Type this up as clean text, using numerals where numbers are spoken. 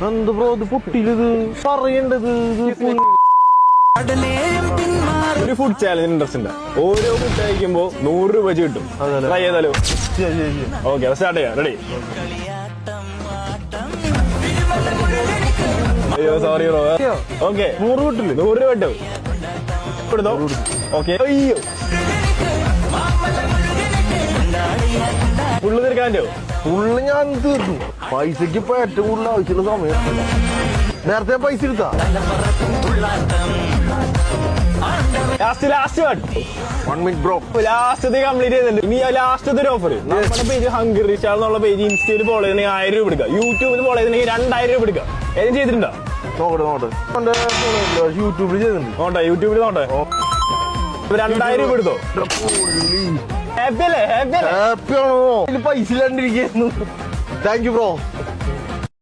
എന്ത് ബ്രോ ഇത് പൊട്ടിയില്ലത് പറയേണ്ടത് ഒരു ഫുഡ് ചാലഞ്ച് ഇൻട്രസ്റ്റ് ഉണ്ട്. ഓരോ ഫുഡ് കഴിക്കുമ്പോ 100 രൂപ വെച്ച് കിട്ടും. ട്രൈ ചെയ്താലോ? ഓക്കെ, സ്റ്റാർട്ട് ചെയ്യാം. റെഡി? അയ്യോ സോറി ബ്രോ. ഓക്കെ, 100 കിട്ടില്ല. 100 രൂപ കിട്ടും. കൊടുത്തോ? ഓക്കെ. അയ്യോ ഫുള്ള് തീർക്കാൻ്റെ ഫുള്ള് ഞാൻ തീർന്നു. പൈസക്ക് ഇപ്പൊ ഏറ്റവും കൂടുതൽ ആവശ്യമുള്ള സമയം. നേരത്തെ പൈസ എടുത്താ last 1 minute bro. Last complete ചെയ്തിട്ടുണ്ട്. ഇനി ലാസ്റ്റ് ഒരു ഓഫർ. നമ്മുടെ പേജ് ഹംഗറി സ്റ്റാർ എന്നുള്ള പേജ് ഇൻസ്റ്റയിൽ ഫോളോ ചെയ്തിട്ടുണ്ടെങ്കിൽ 1000 രൂപ എടുക്കുക. യൂട്യൂബിൽ ഫോളോ ചെയ്തിട്ടുണ്ടെങ്കിൽ 2000 രൂപ എടുക്കുക. ഏതും ചെയ്തിട്ടുണ്ടോ? നോട്ടെ യൂട്യൂബിൽ ചെയ്തിട്ടുണ്ട്. നോട്ടെ യൂട്യൂബിൽ നോട്ടെ. 2000 രൂപ എടുത്തോ? ഹാപ്പി അല്ലേ? ഹാപ്പി ആണോ? പൈസ ഇല്ലാണ്ടിരിക്കുന്നു. Thank you bro.